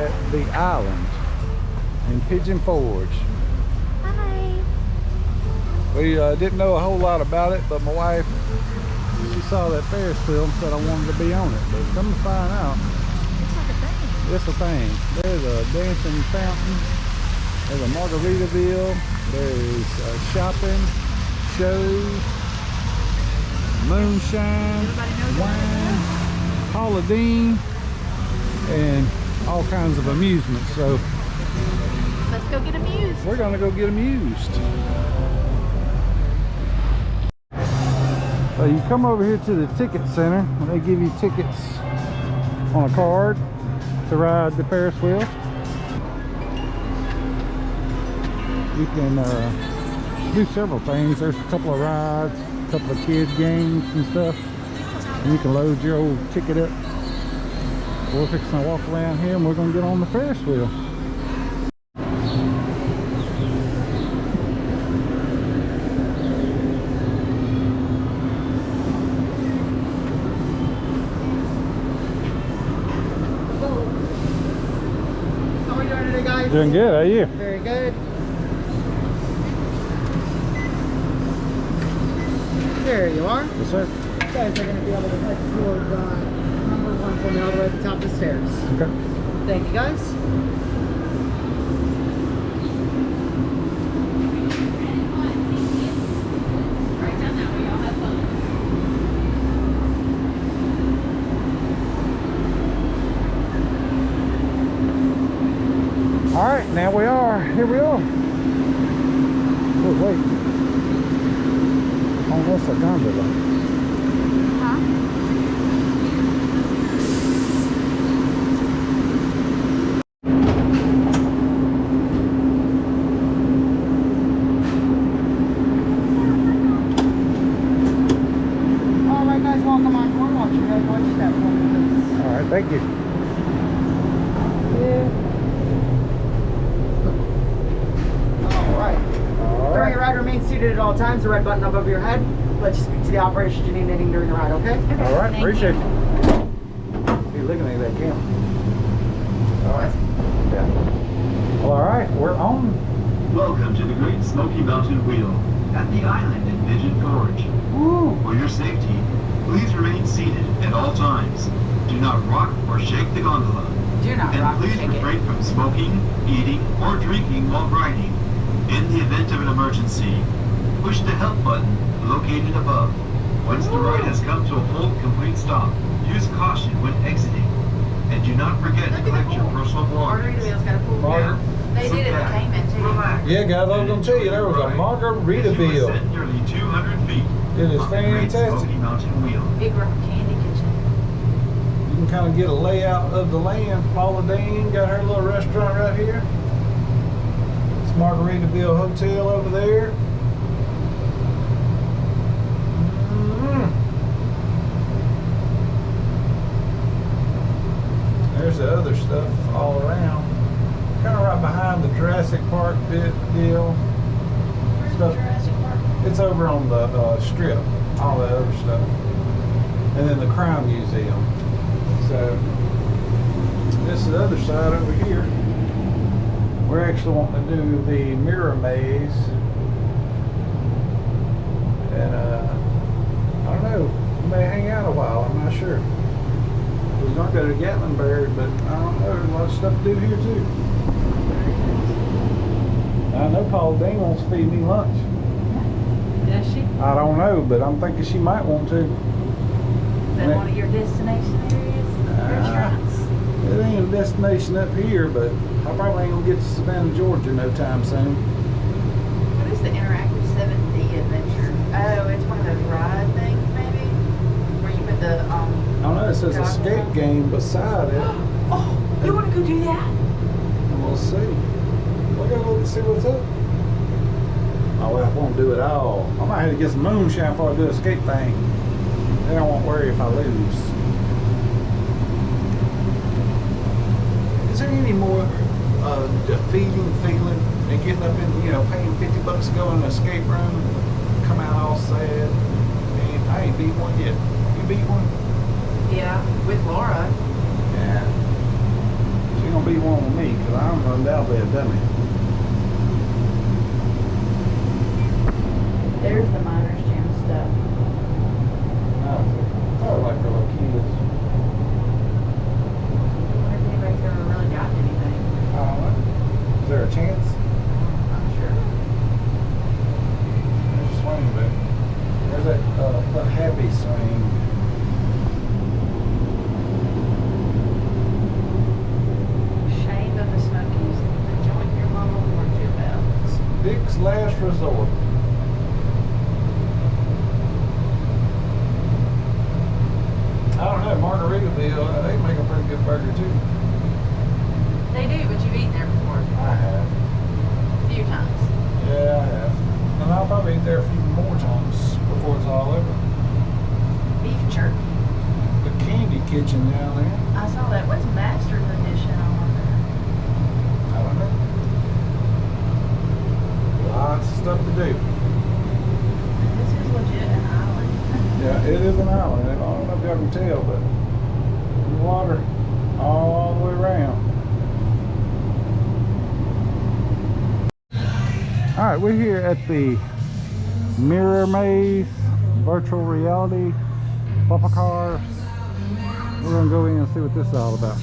at the island in Pigeon Forge. Hi. We didn't know a whole lot about it, but my wife, she saw that Ferris wheel and said I wanted to be on it. But come to find out, it's a thing. There's a dancing fountain. There's a Margaritaville. There's shopping, shows, moonshine, wine, Paula Dean, and all kinds of amusements. So let's go get amused. we're gonna go get amused. So you come over here to the ticket center and they give you tickets on a card to ride the Ferris wheel. You can do several things. There's a couple of rides, a couple of kids games and stuff, and you can load your old ticket up. We're fixing to walk around here and we're going to get on the Ferris wheel. How are we doing today, guys? Doing good, how are you? Very good. There you are. Yes, sir. You guys are going to be able to head toward number 1 for me all the way at the top of the stairs. Okay. Thank you, guys. All right, now we are. Here we are. Oh, wait. Oh, that's a gondola. Huh? All right, guys, welcome on board. Watch your head, watch your step for me, please. All right, thank you. All right. During your ride, remain seated at all times. The red button above your head. Let you speak to the operator should you need anything during the ride, okay? All right, Thank appreciate you. it. Hey, looking at that camera. All right. Yeah. Well, all right, we're on. Welcome to the Great Smoky Mountain Wheel at the island in Pigeon Forge. Woo. For your safety, please remain seated at all times. Do not rock or shake the gondola. Do not And rock or please shake it. refrain from smoking, eating, or drinking while riding. In the event of an emergency, push the help button located above. Once the ride has come to a full, complete stop, use caution when exiting. And do not forget to collect your personal belongings. Margaritaville's got a pool. Margar- They did it at Sit back, Cayman too. relax, Yeah, guys, I was gonna tell you, there was a As you Margaritaville. ascend nearly 200 feet. It is on the Great fantastic. Smoky Mountain Wheel. Big rock candy kitchen. You can kind of get a layout of the land. Paula Dean got her little restaurant right here. It's Margaritaville Hotel over there. There's the other stuff all around. Kind of right behind the Jurassic Park deal. Stuff. It's over on the strip, all that other stuff. And then the Crime Museum. So, this is the other side over here. We're actually wanting to do the mirror maze. And, I don't know, we may hang out a while, I'm not sure. We're going to go to Gatlinburg, but I don't know, there's a lot of stuff to do here too. I know Paula Dean wants to feed me lunch. Does she? I don't know, but I'm thinking she might want to. Is that one of your destination areas? Restaurants? It ain't a destination up here, but I probably ain't gonna get to Savannah, Georgia no time soon. What is the interactive 7D adventure? Oh, it's one of those ride things, maybe? Where you put the, I don't know, it says escape game beside it. Oh, you want to go do that? And we'll see. We're gonna look and see what's up. My wife won't do it all. I might have to get some moonshine before I do the escape thing. Then I won't worry if I lose. Is there any more defeating feeling than getting up in, paying $50 to go in an escape room and come out all sad? And I ain't beat one yet. You beat one? Yeah, with Laura. Yeah. She gonna be one with me because I'm undoubtedly a dummy. There's the Miners Gym stuff. Oh, like for little kids. I wonder if anybody's ever really gotten anything. Is there a chance? I'm sure. There's a swing, but there's that happy swing. Shame of the Smokies. The joint your mama warned you about. It's Dick's last resort. I don't know, Margaritaville, they make a pretty good burger too. They do, but you've eaten there before. I have. A few times. Yeah, I have. And I'll probably eat there a few more times before it's all over. Beef jerky. The candy kitchen down there. I saw that. What's Master's Edition on there? I don't know. Lots of stuff to do. This is legit an island. Yeah, it is an island. I don't know if y'all can tell, but water all the way around. All right, we're here at the Mirror Maze virtual reality bumper car. We're gonna go in and see what this is all about.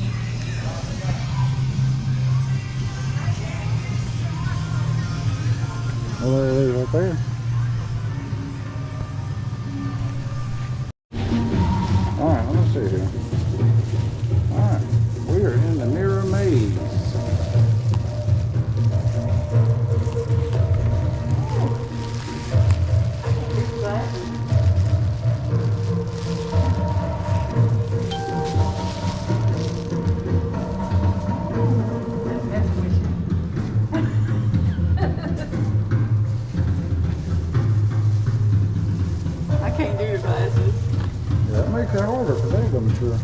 Oh, there it is right there. Alright, let me see here. Alright, we are in the Mirror Maze. I can't do your glasses. Yeah, that makes it harder for them, I'm sure.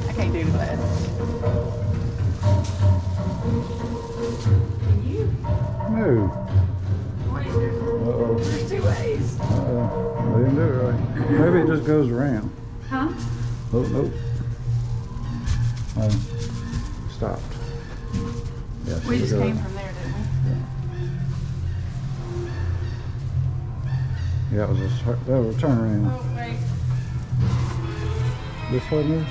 I can't do the glasses. Can you? No. What is there? Uh-oh. There's two ways. Uh-oh. I didn't do it right. Maybe it just goes around. Huh? Oh, nope. Stopped. Yeah, We should just go. came from there, didn't we? Yeah, it was that was a turn around. Oh, wait. This way, maybe?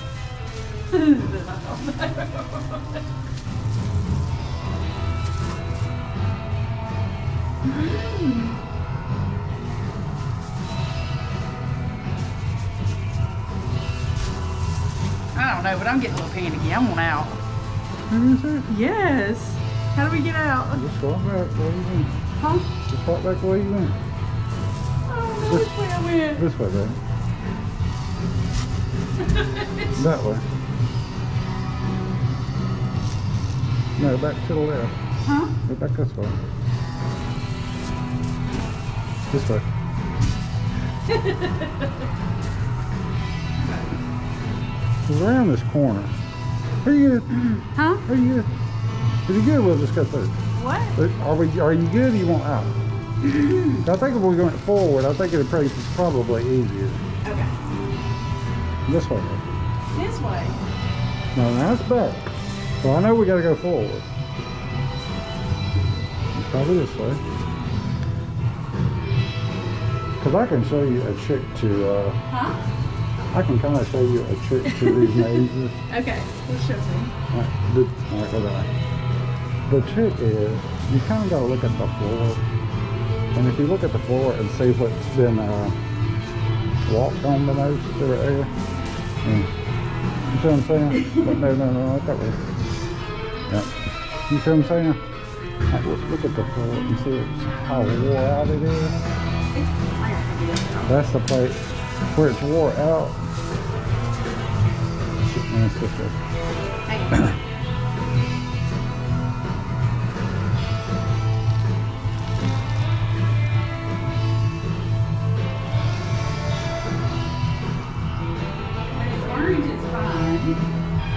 I don't know, but I'm getting a little panicky. I want out. Maybe it's there. Yes. How do we get out? Just walk back the way you went. Huh? Just walk back the way you went. I don't know which way I went. This way, baby. That way. No, back to the left. Huh? Go back this way. This way. It's around this corner. Are you good? Huh? Are you good? If you're good, we'll just go through. What? Are you good or you want out? I think if we went forward, I think it's probably easier. Okay. This way. This way. No, that's back. So I know we gotta go forward. Probably this way. Cause I can show you a trick to, Huh? I can kind of show you a trick to these mazes. Okay. Let's show me. Alright, go that way. The trick is, you kind of gotta look at the floor. And if you look at the floor and see what's been walked on the most through the area. You see what I'm saying? But no, not that way. Yep. You see what I'm saying? Like, look at the floor and see how wore out it is. That's the place where it's wore out. And it's this way. Hang on. When it's orange, it's fine.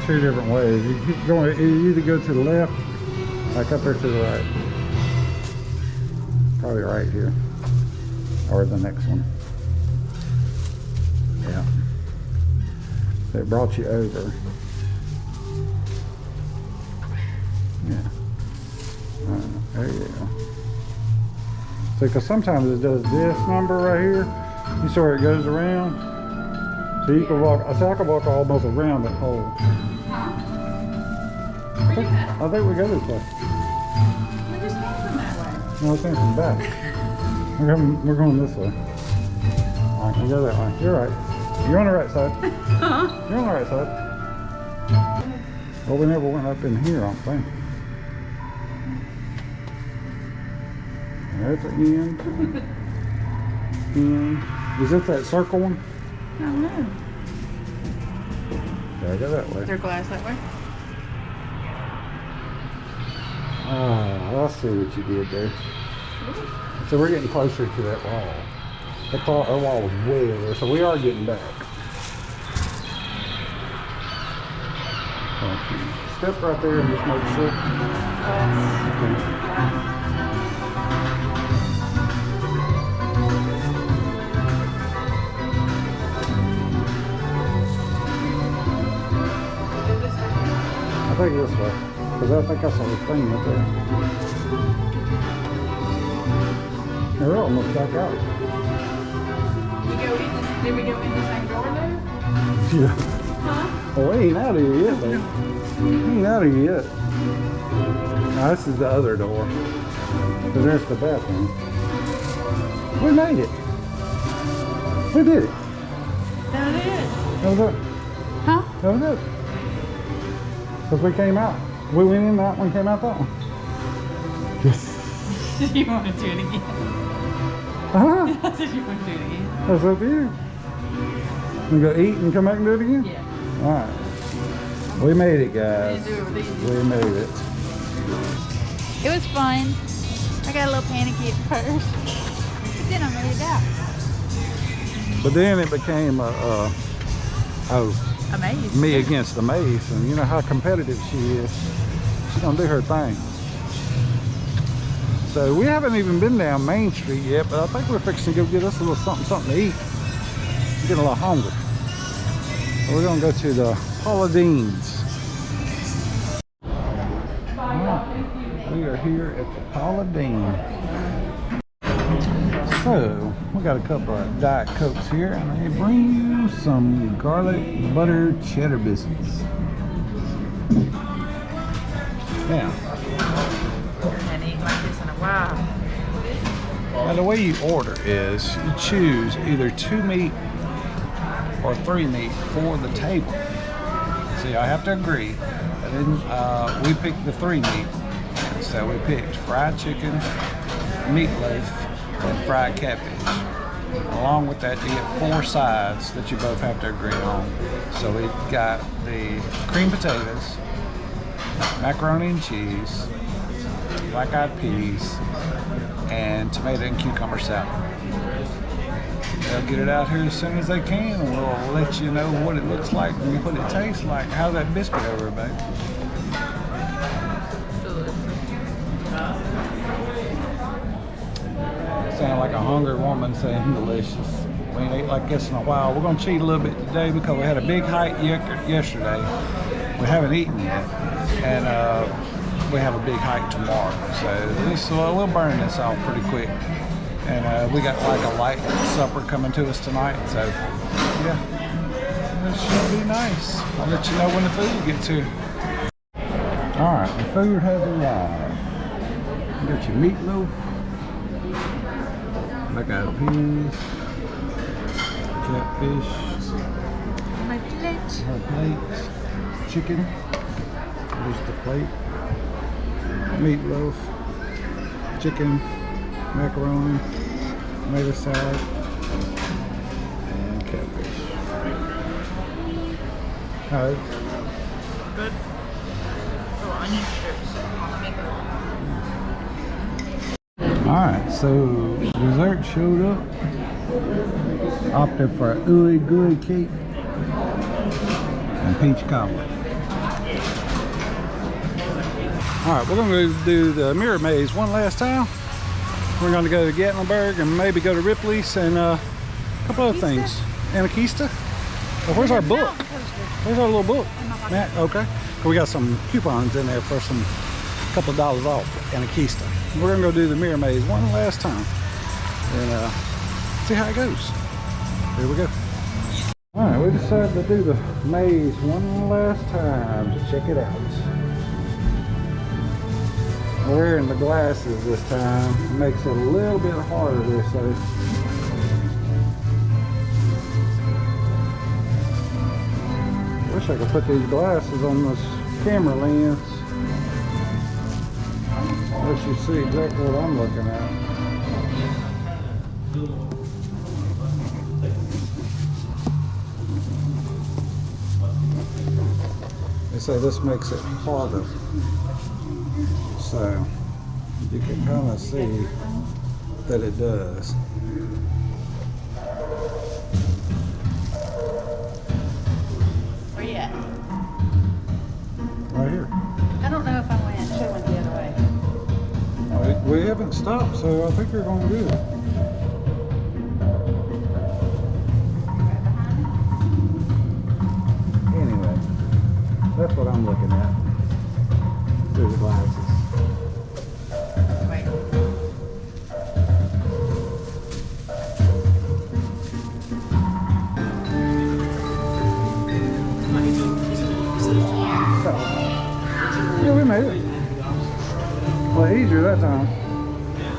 two different ways. You keep going, you either go to the left, like up there to the right. Probably right here. Or the next one. Yeah. They brought you over. Yeah. There you go. So, because sometimes it does this number right here. You see where it goes around? So you can walk, so I can walk almost around that hole. I think we go this way. We just came from that way. No, I think from back. We're going this way. Alright, we go that way. You're right. You're on the right side. You're on the right side. Well, we never went up in here, I don't think. There's the end. End. Is it that circle one? I don't know. Yeah, go that way. Is there glass that way? Ah, I see what you did there. So we're getting closer to that wall. That wall was way over there, so we are getting back. Step right there and just make sure. I think this way, because I think I saw the thing right there. They're almost back out. Did we go in the same door there? Yeah. Huh? Oh, we ain't out of here yet, though. We ain't out of here yet. Now, this is the other door. So there's the bathroom. We made it. We did it. That is. That was it. Huh? That was it. Because we came out. We went in that one, came out that one. Yes. You want to do it again? Uh-huh. I said you want to do it again. That's up to you. We go eat and come back and do it again? Yeah. Alright. We made it, guys. Do it with these. We made it. It was fun. I got a little panicky at first. But then I made it out. But then it became Amazing. me against the maze, and you know how competitive she is. She's gonna do her thing. So we haven't even been down Main Street yet, but I think we're fixing to go get us a little something to eat. I'm getting a little hungry. So we're gonna go to the Paula Deans. Alright, we are here at the Paula Dean. So, we got a couple of Diet Cokes here, and they bring you some garlic butter cheddar biscuits. Now, And eat like this in a while. now the way you order is you choose either 2 meat or 3 meat for the table. So I have to agree. And then we picked the 3 meat. So we picked fried chicken, meatloaf, and fried cabbage. Along with that, you get 4 sides that you both have to agree on. So we got the cream potatoes, macaroni and cheese, black-eyed peas, and tomato and cucumber salad. They'll get it out here as soon as they can, and we'll let you know what it looks like and what it tastes like. How's that biscuit over, babe? Sound like a hungry woman saying delicious. We ain't ate like this in a while. We're gonna cheat a little bit today because we had a big hike yesterday. We haven't eaten yet, and we have a big hike tomorrow. So we'll burn this off pretty quick. And we got like a light supper coming to us tonight. So yeah, it should be nice. I'll let you know when the food gets here. All right, the food has arrived. You got your meatloaf. Black-eyed peas, catfish, My plate. her plate, chicken, here's the plate, meatloaf, chicken, macaroni, tomato salad, and catfish. Good. Oh, onion strips on the meatloaf. Alright, so dessert showed up. Opted for ooey gooey cake and peach cobbler. All right, we're going to do the mirror maze one last time. We're going to go to Gatlinburg and maybe go to Ripley's and a couple other things. Anarchista? Oh, where's our book? Where's our little book? Matt, okay. We got some coupons in there for some couple of dollars off Anarchista. We're going to go do the mirror maze one last time and see how it goes. Here we go. All right, we decided to do the maze one last time to check it out. Wearing the glasses this time makes it a little bit harder, they say. Wish I could put these glasses on this camera lens. Let you see exactly what I'm looking at. They say this makes it harder. So you can kind of see that it does. Where you at? Right here. I don't know if I went. Should have went the other way. We haven't stopped, so I think you're going good. Right behind me? Anyway, that's what I'm looking at through the glasses. Wait. Yeah, we made it. Well, easier that time. Yeah,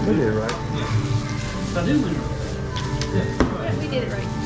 we did it right. We did it right.